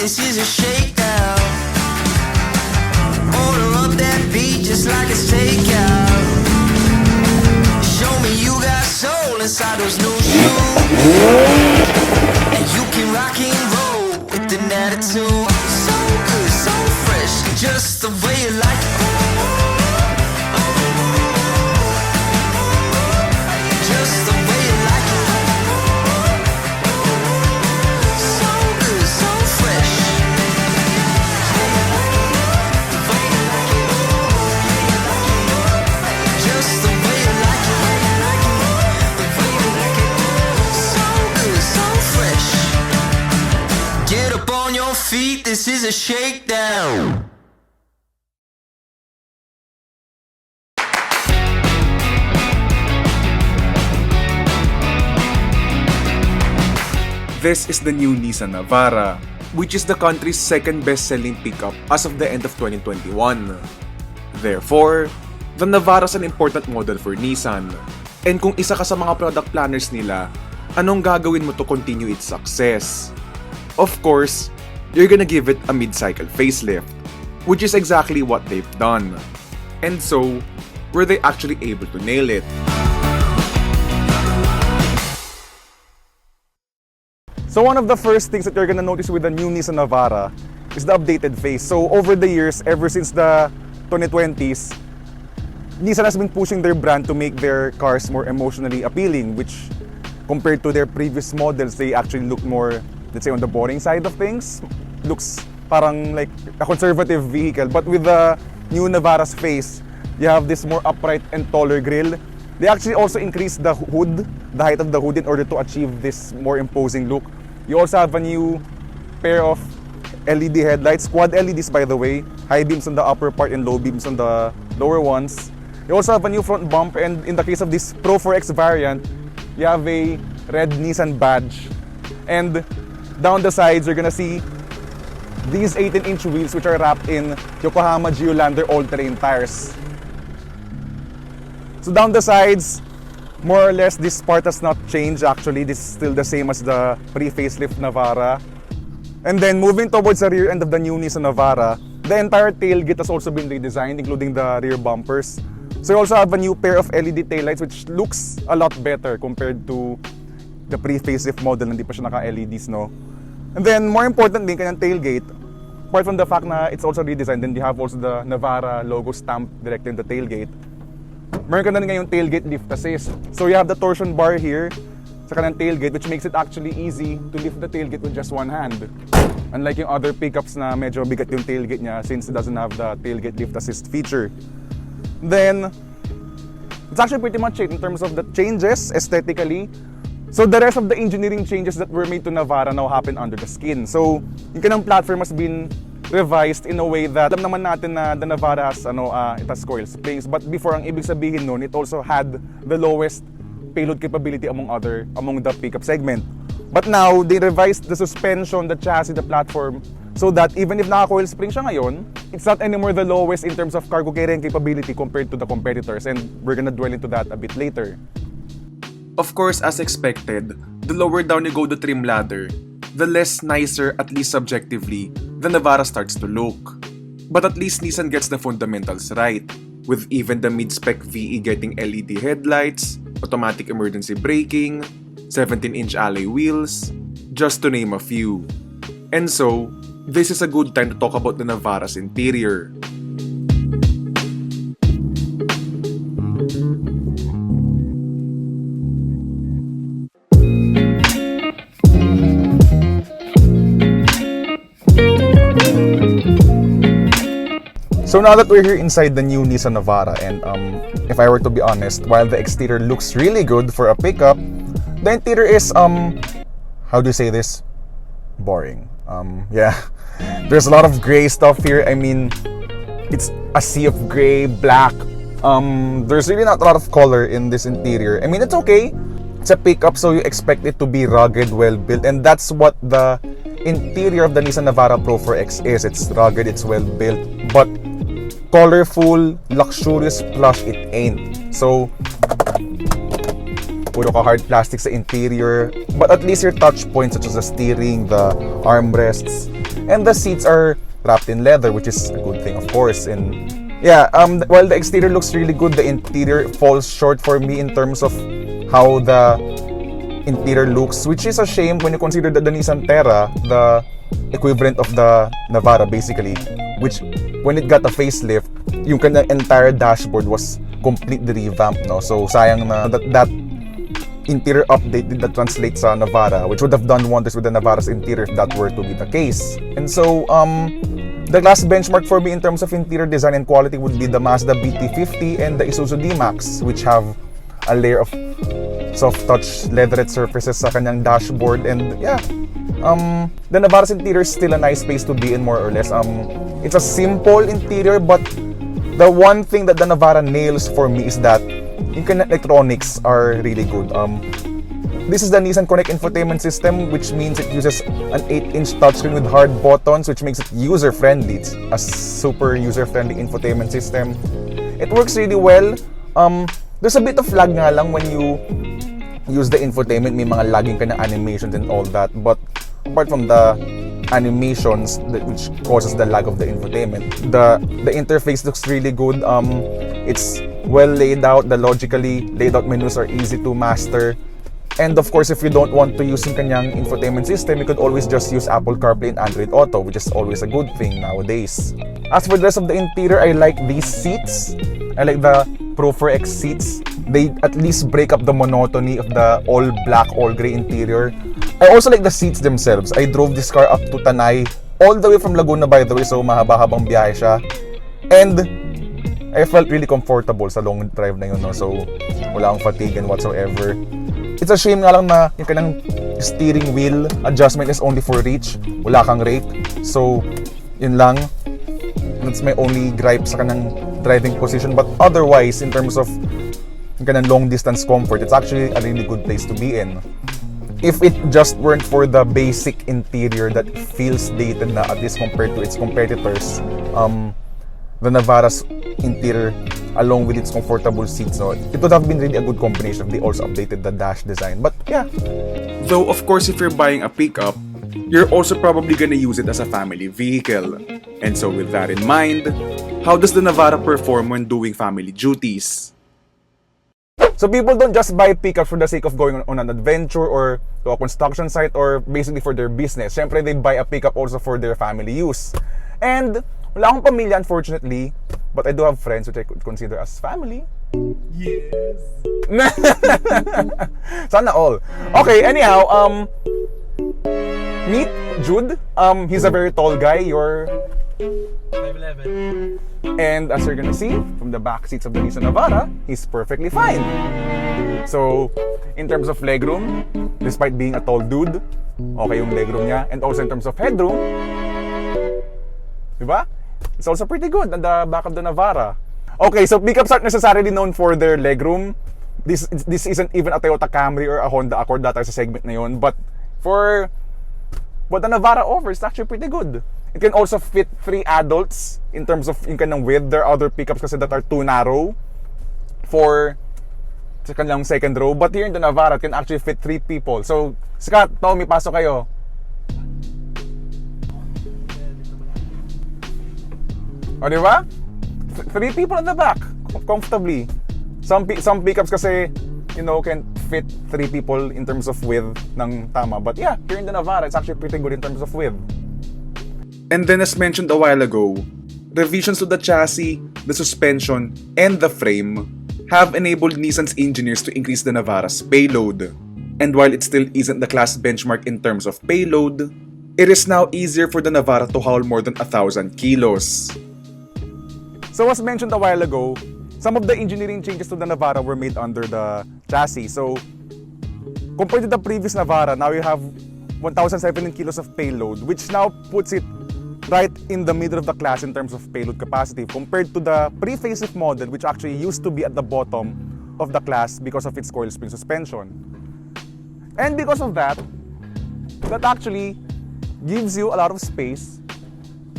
this is a shakedown. Order up that beat just like it's takeout. Show me you got soul inside those new shoes. And you can rock and roll with an attitude. So good, so fresh, just the way you like it. Just the way you like it. So good, so fresh. Just the way you like it. So good, so fresh. Get up on your feet, this is a shakedown. This is the new Nissan Navara, which is the country's second best-selling pickup as of the end of 2021. Therefore, the Navara is an important model for Nissan. And kung isa ka sa mga product planners nila, anong gagawin mo to continue its success? Of course, you're gonna give it a mid-cycle facelift, which is exactly what they've done. And so, were they actually able to nail it? So one of the first things that you're gonna notice with the new Nissan Navara is the updated face. So over the years, ever since the 2020s, Nissan has been pushing their brand to make their cars more emotionally appealing, which compared to their previous models, they actually look more, let's say, on the boring side of things. Looks parang like a conservative vehicle. But with the new Navara's face, you have this more upright and taller grille. They actually also increased the hood, the height of the hood, in order to achieve this more imposing look. You also have a new pair of LED headlights, quad LEDs by the way, high beams on the upper part and low beams on the lower ones. You also have a new front bumper, and in the case of this Pro-4X variant, you have a red Nissan badge. And down the sides, you're gonna see these 18-inch wheels which are wrapped in Yokohama Geolander all-terrain tires. So down the sides, more or less, this part has not changed actually. This is still the same as the pre-facelift Navara. And then moving towards the rear end of the new Nissan Navara, the entire tailgate has also been redesigned, including the rear bumpers. So you also have a new pair of LED taillights which looks a lot better compared to the pre-facelift model, hindi pa siya naka-LEDs, no? And then more importantly, kanyang tailgate, apart from the fact na it's also redesigned, then you have also the Navara logo stamped directly in the tailgate. Meron ka na ngayong tailgate lift assist. So you have the torsion bar here sa kanang tailgate, which makes it actually easy to lift the tailgate with just one hand. Unlike yung other pickups na medyo bigat yung tailgate niya since it doesn't have the tailgate lift assist feature. Then, it's actually pretty much it in terms of the changes aesthetically. So the rest of the engineering changes that were made to Navara now happen under the skin. So yung kanang platform has been revised in a way that alam naman natin na the Navara has, it has coil springs. But before, ang ibig sabihin nun, it also had the lowest payload capability among the pickup segment. But now, they revised the suspension, the chassis, the platform, so that even if naka-coil spring siya ngayon, it's not anymore the lowest in terms of cargo carrying capability compared to the competitors. And we're gonna dwell into that a bit later. Of course, as expected, the lower down you go the trim ladder, the less nicer, at least subjectively, the Navara starts to look. But at least Nissan gets the fundamentals right, with even the mid-spec VE getting LED headlights, automatic emergency braking, 17-inch alloy wheels, just to name a few. And so, this is a good time to talk about the Navara's interior. So now that we're here inside the new Nissan Navara, and if I were to be honest, while the exterior looks really good for a pickup, the interior is, how do you say this? Boring. Yeah, there's a lot of gray stuff here. I mean, it's a sea of gray, black. There's really not a lot of color in this interior. I mean, it's okay. It's a pickup, so you expect it to be rugged, well built, and that's what the interior of the Nissan Navara Pro-4X is. It's rugged, it's well built, but colorful, luxurious, plush, it ain't. So, puro ka hard plastic sa interior, but at least your touch points such as the steering, the armrests, And the seats are wrapped in leather, which is a good thing, of course. And yeah, while the exterior looks really good, the interior falls short for me in terms of how the interior looks, which is a shame when you consider that the Nissan Terra, the equivalent of the Navara basically, which when it got a facelift, yung entire dashboard was completely revamped, no? So sayang na that interior update did not translate sa Navara, which would have done wonders with the Navara's interior if that were to be the case. And so the class benchmark for me in terms of interior design and quality would be the Mazda BT50 and the Isuzu D-Max, which have a layer of soft touch leatherette surfaces sa kanyang dashboard. And yeah, the Navara's interior is still a nice space to be in, more or less. It's a simple interior, but the one thing that the Navara nails for me is that yung electronics are really good. This is the Nissan Connect infotainment system, which means it uses an 8-inch touchscreen with hard buttons, which makes it user-friendly. It's a super user-friendly infotainment system. It works really well. There's a bit of lag nga lang when you use the infotainment. May mga lagging ka ng animations and all that. But apart from the animations, which causes the lag of the infotainment, the interface looks really good. It's well laid out. The logically laid out menus are easy to master. And of course, if you don't want to use yung kanyang infotainment system, you could always just use Apple CarPlay and Android Auto, which is always a good thing nowadays. As for the rest of the interior, I like these seats. I like the Pro-4X seats. They at least break up the monotony of the all black, all gray interior. I also like the seats themselves. I drove this car up to Tanay, all the way from Laguna, by the way, so mahaba-habang biyahe siya. And I felt really comfortable sa long drive na yun, no? So wala akong fatigue and whatsoever. It's a shame nga lang na yung kanang steering wheel adjustment is only for reach. Wala kang rate. So, yun lang. That's my only gripe sa kanang driving position. But otherwise, in terms of yung kanang long distance comfort, it's actually a really good place to be in. If it just weren't for the basic interior that feels dated na, at least compared to its competitors, the Navara's interior, along with its comfortable seats, so it would have been really a good combination if they also updated the dash design. But yeah. Though of course if you're buying a pickup, you're also probably gonna use it as a family vehicle. And so with that in mind, how does the Navara perform when doing family duties? So people don't just buy pickups for the sake of going on an adventure or to a construction site or basically for their business. Syempre, they buy a pickup also for their family use. And wala akong pamilya, unfortunately, but I do have friends which I could consider as family. Yes. Sana all. Okay, anyhow, meet Jude. He's a very tall guy. You're 5'11". And as you're gonna see from the back seats of the Nissan Navara, he's perfectly fine. So, in terms of legroom, despite being a tall dude, okay yung legroom niya. And also in terms of headroom, diba? It's also pretty good on the back of the Navara. Okay, so pickups aren't necessarily known for their legroom. This isn't even a Toyota Camry or a Honda Accord data sa segment na yun. But for what the Navara offers, it's actually pretty good. It can also fit 3 adults in terms of yung kanyang width. There are other pickups kasi that are too narrow for sa kanyang second row. But here in the Navara, it can actually fit 3 people. So, Scott, Tommy, pasok kayo. O, di ba? 3 people at the back, comfortably. Some pickups kasi, you know, can fit 3 people in terms of width ng tama. But yeah, here in the Navara, it's actually pretty good in terms of width. And then as mentioned a while ago, revisions to the chassis, the suspension, and the frame have enabled Nissan's engineers to increase the Navara's payload. And while it still isn't the class benchmark in terms of payload, it is now easier for the Navara to haul more than 1,000 kilos. So as mentioned a while ago, some of the engineering changes to the Navara were made under the chassis. So compared to the previous Navara, now you have 1,017 kilos of payload, which now puts it right in the middle of the class in terms of payload capacity compared to the pre-facelift model, which actually used to be at the bottom of the class because of its coil spring suspension. And because of that, that actually gives you a lot of space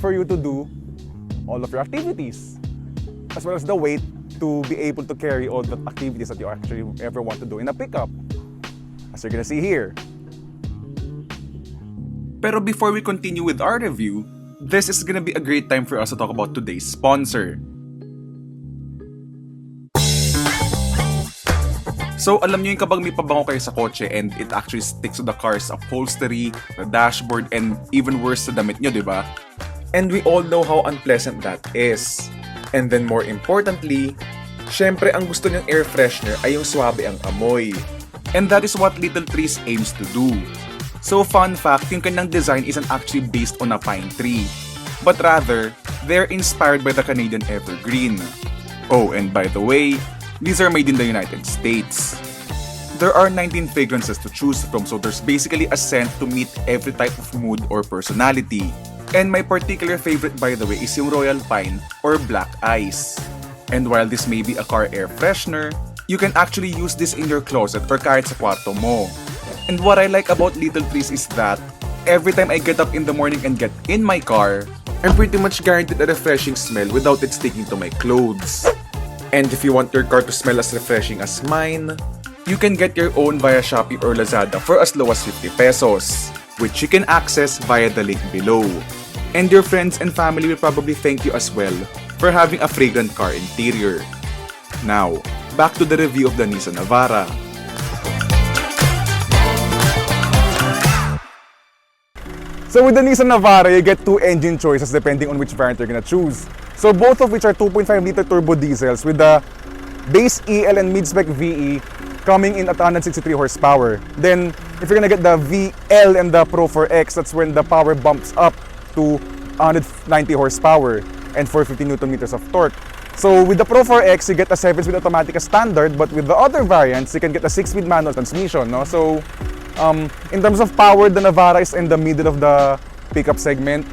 for you to do all of your activities, as well as the weight to be able to carry all the activities that you actually ever want to do in a pickup, as you're gonna see here. Pero before we continue with our review, this is gonna be a great time for us to talk about today's sponsor. So alam nyo yung kapag may pabango kayo sa kotse and it actually sticks to the car's upholstery, the dashboard, and even worse sa damit nyo, diba? And we all know how unpleasant that is. And then more importantly, syempre ang gusto niyang air freshener ay yung swabe ang amoy. And that is what Little Trees aims to do. So fun fact, yung kanyang design isn't actually based on a pine tree, but rather, they're inspired by the Canadian evergreen. Oh, and by the way, these are made in the United States. There are 19 fragrances to choose from, so there's basically a scent to meet every type of mood or personality. And my particular favorite, by the way, is yung Royal Pine or Black Ice. And while this may be a car air freshener, you can actually use this in your closet or kahit sa kwarto mo. And what I like about Little Trees is that every time I get up in the morning and get in my car, I'm pretty much guaranteed a refreshing smell without it sticking to my clothes. And if you want your car to smell as refreshing as mine, you can get your own via Shopee or Lazada for as low as 50 pesos, which you can access via the link below. And your friends and family will probably thank you as well for having a fragrant car interior. Now, back to the review of the Nissan Navara. So with the Nissan Navara, you get two engine choices depending on which variant you're gonna choose. So both of which are 2.5-liter turbo diesels with the base EL and mid-spec VE coming in at 163 horsepower. Then, if you're gonna get the VL and the Pro-4X, that's when the power bumps up to 190 horsepower and 450 Newton meters of torque. So with the Pro-4X, you get a 7-speed automatic as standard, but with the other variants, you can get a 6-speed manual transmission. No? So in terms of power, the Navara is in the middle of the pickup segment.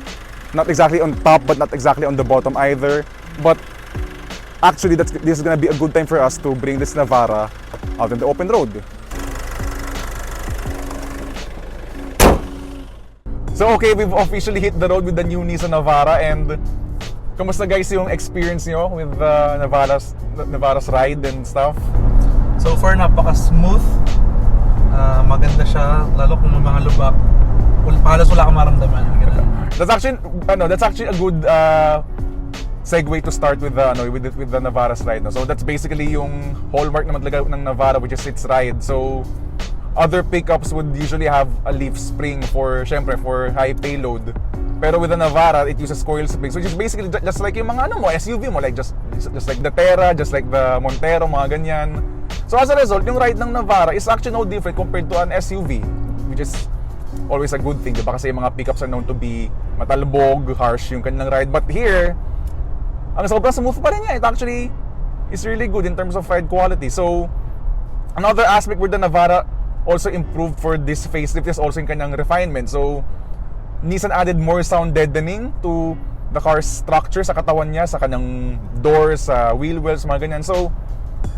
Not exactly on top, but not exactly on the bottom either. But actually, this is gonna be a good time for us to bring this Navara out in the open road. So okay, we've officially hit the road with the new Nissan Navara, and kamusta guys yung experience nyo with Navara's ride and stuff? So far, napaka-smooth. Maganda siya, lalo kung may mga lubak. Halos wala kang maramdaman. That's actually a good segue to start with the Navara's ride. No? So that's basically yung hallmark naman talaga ng Navara, which is its ride. So other pickups would usually have a leaf spring for high payload. Pero with the Navara, it uses coil springs, which is basically just like yung mga SUV mo, like just like the Terra, just like the Montero, mga ganyan. So as a result, yung ride ng Navara is actually no different compared to an SUV, which is always a good thing, diba? Kasi yung mga pickups are known to be matalbog, harsh yung kanilang ride. But here, ang sobrang smooth pa rin niya. It actually is really good in terms of ride quality. So another aspect where the Navara also improved for this facelift is also yung kanyang refinement. So Nissan added more sound deadening to the car's structure, sa katawan niya, sa kanyang doors, sa wheel wells, mga ganyan. So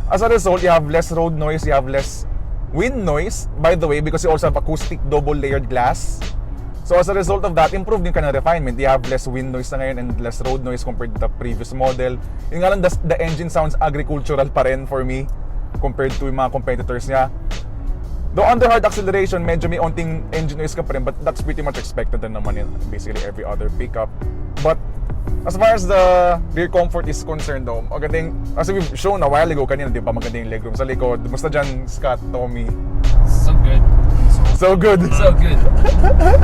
as a result, you have less road noise, you have less wind noise, by the way, because you also have acoustic double layered glass. So as a result of that, improved yung kanyang refinement. You have less wind noise na ngayon and less road noise compared to the previous model. Yung nga lang, the engine sounds agricultural pa rin for me compared to yung mga competitors niya. Though under hard acceleration, medyo may onting engine noise ka pa rin, but that's pretty much expected din naman in basically every other pickup. But as far as the rear comfort is concerned though, magandang, as we've shown a while ago kanina, di ba, magandang legroom sa likod. Basta dyan, Scott, Tommy? So good. So good. So good.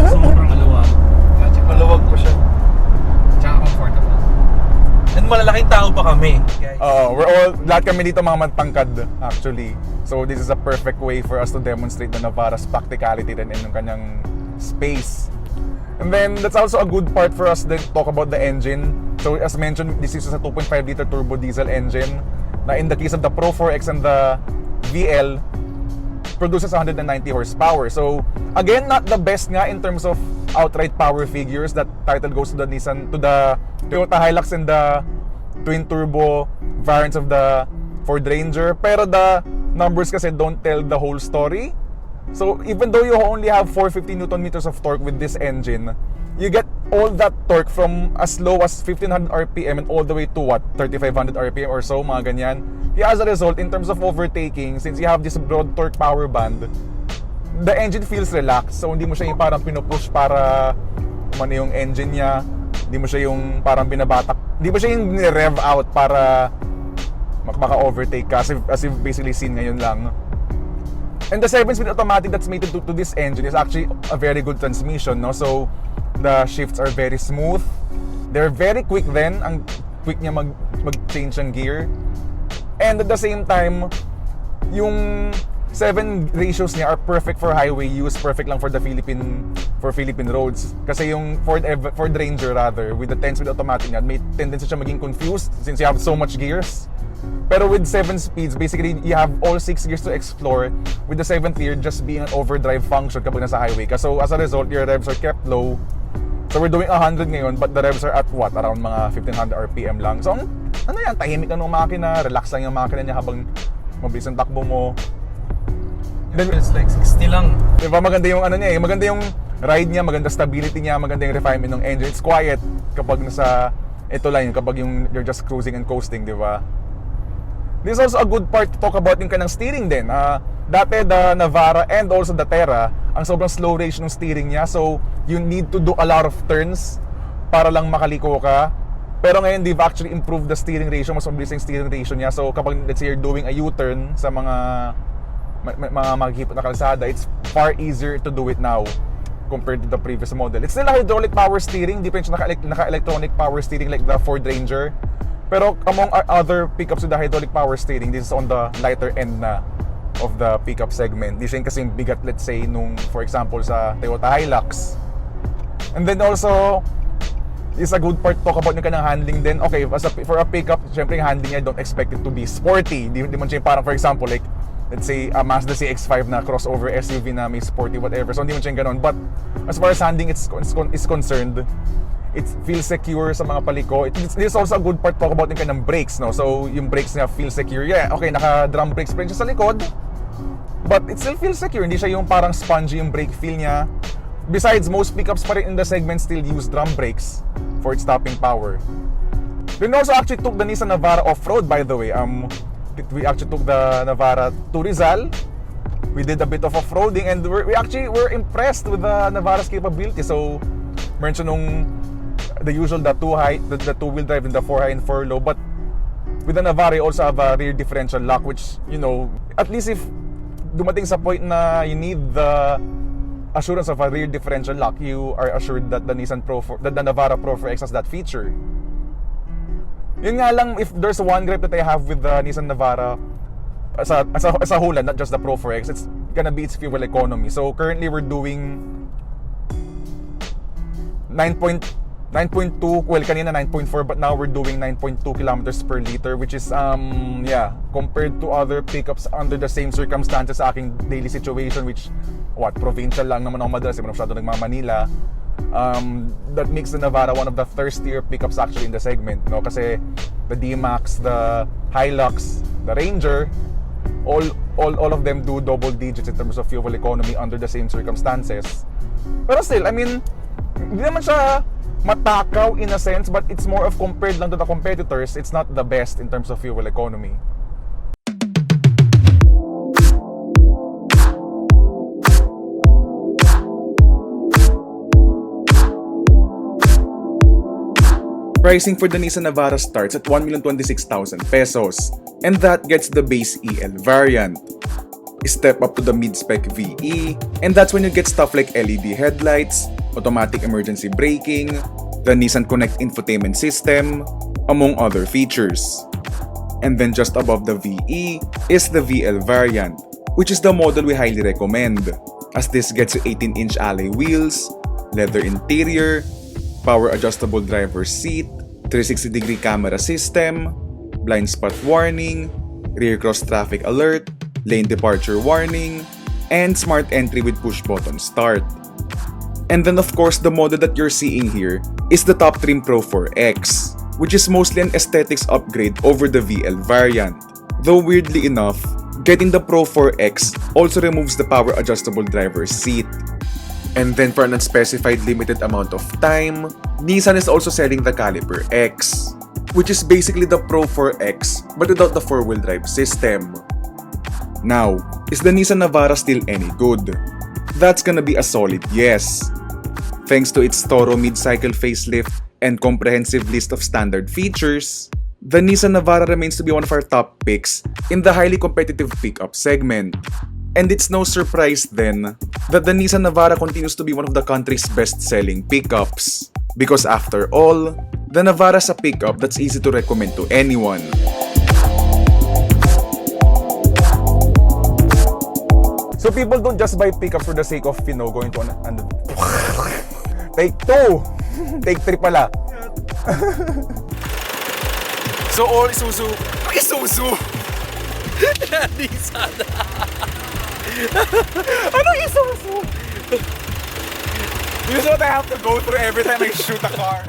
Sobrang maluwag. Maluwag po siya. Tsaka comfortable. And malalaking tao pa kami, guys. Lahat kami dito mga matangkad actually. So this is a perfect way for us to demonstrate the Navara's practicality din in yung kanyang space. And then that's also a good part for us to talk about the engine. So as mentioned, this is a 2.5-liter turbo diesel engine na in the case of the Pro-4X and the VL produces 190 horsepower. So again, not the best nga in terms of outright power figures. That title goes to the Toyota Hilux and the twin turbo variants of the Ford Ranger. Pero the numbers kasi don't tell the whole story. So even though you only have 450 Newton meters of torque with this engine, you get all that torque from as low as 1500 RPM and all the way to what, 3500 RPM or so, mga ganyan. Kaya as a result, in terms of overtaking, since you have this broad torque power band, the engine feels relaxed. So hindi mo siya yung parang pinupush para umano yung engine niya. Hindi mo siya yung parang binabatak. Hindi mo siya yung rev out para maka-overtake ka as you've basically seen ngayon lang. And the 7-speed automatic that's mated to this engine is actually a very good transmission, no? So the shifts are very smooth. They're very quick then. Ang quick niya mag-change ng gear. And at the same time, yung 7 ratios niya are perfect for highway use, perfect lang for Philippine roads. Kasi yung Ford Ranger rather, with the 10-speed automatic niya, may tendency siya maging confused since you have so much gears. Pero with 7 speeds, basically, you have all 6 gears to explore, with the 7th gear just being an overdrive function kapag nasa highway ka. So as a result, your revs are kept low. So we're doing 100 ngayon, but the revs are at what? Around mga 1500 RPM lang. So ano yan, tahimik na ng makina, relax lang yung makina niya habang mabilis ang takbo mo. Then, it's like 60 lang. Diba, maganda yung ano niya eh, maganda yung ride niya, maganda stability niya, maganda yung refinement ng engine. It's quiet kapag nasa ito lang yun, kapag yung you're just cruising and coasting, diba? This is also a good part to talk about yung kanang steering din. Dati the Navara and also the Terra, ang sobrang slow range ng steering niya, so you need to do a lot of turns para lang makaliko ka. Pero ngayon, they've actually improved the steering ratio, mas mabilis yung steering ratio niya. So kapag let's say you're doing a U-turn sa mga maghihipot na kalsada, it's far easier to do it now compared to the previous model. It's still a hydraulic power steering, di pa siya naka-electronic power steering like the Ford Ranger. Pero among our other pickups with the hydraulic power steering, this is on the lighter end na of the pickup segment. Di siya kasing bigat, let's say, nung for example sa Toyota Hilux. And then also, is a good part to talk about yung kanang handling din. Okay, for a pickup, syempre yung handling niya, don't expect it to be sporty. Di man siya parang for example, like, let's say, a Mazda CX-5 na crossover SUV na may sporty whatever. So hindi man siya ganun. But as far as handling is concerned, it feels secure sa mga paliko. This is also a good part to talk about yung kanang brakes, no? So yung brakes niya feel secure. Yeah, okay, naka-drum brakes pa rin siya sa likod, but it still feels secure. Hindi siya yung parang spongy yung brake feel niya. Besides, most pickups pa rin in the segment still use drum brakes for its stopping power. We also actually took the Nissan Navara off-road, by the way. We actually took the Navara to Rizal. We did a bit of off-roading and we actually were impressed with the Navara's capability. So, meron siya nung the usual, the 2-wheel drive and the 4 high and 4 low. But with the Navara, you also have a rear differential lock, which, you know, at least if dumating sa point na you need the assurance of a rear differential lock, you are assured that the Navara Pro-4X has that feature. Yun nga lang, if there's one gripe that I have with the Nissan Navara as a whole, not just the Pro-4X, it's gonna be its fuel economy. So currently we're doing 9.2, well kanina 9.4, but now we're doing 9.2 kilometers per liter, which is yeah, compared to other pickups under the same circumstances sa aking daily situation, which provincial lang naman ako madalas, hindi masyado nagmamanila. That makes the Navara one of the thirstier pickups actually in the segment, no? Kasi the D-Max, the Hilux, the Ranger, all of them do double digits in terms of fuel economy under the same circumstances. Pero still, I mean, hindi naman siya matakaw in a sense, but it's more of compared lang to the competitors, it's not the best in terms of fuel economy. Pricing for the Nissan Navara starts at 1,026,000 pesos, and that gets the base EL variant. Step up to the mid-spec VE, and that's when you get stuff like LED headlights, automatic emergency braking, the Nissan Connect infotainment system, among other features. And then just above the VE is the VL variant, which is the model we highly recommend, as this gets you 18-inch alloy wheels, leather interior, power adjustable driver's seat, 360-degree camera system, blind spot warning, rear cross traffic alert, lane departure warning, and smart entry with push button start. And then of course the model that you're seeing here is the top trim Pro-4X, which is mostly an aesthetics upgrade over the VL variant. Though weirdly enough, getting the Pro-4X also removes the power adjustable driver's seat. And then for an unspecified limited amount of time, Nissan is also selling the Caliper X, which is basically the Pro-4X but without the 4-wheel drive system. Now, is the Nissan Navara still any good? That's gonna be a solid yes. Thanks to its thorough mid-cycle facelift and comprehensive list of standard features, the Nissan Navara remains to be one of our top picks in the highly competitive pickup segment. And it's no surprise then that the Nissan Navara continues to be one of the country's best-selling pickups. Because after all, the Navara is a pickup that's easy to recommend to anyone. So people don't just buy pickups for the sake of, going to Take 2! Take 3 pala. So all Isuzu, Isuzu! Nissan. Ano Isuzu? This is what I have to go through every time I shoot a car.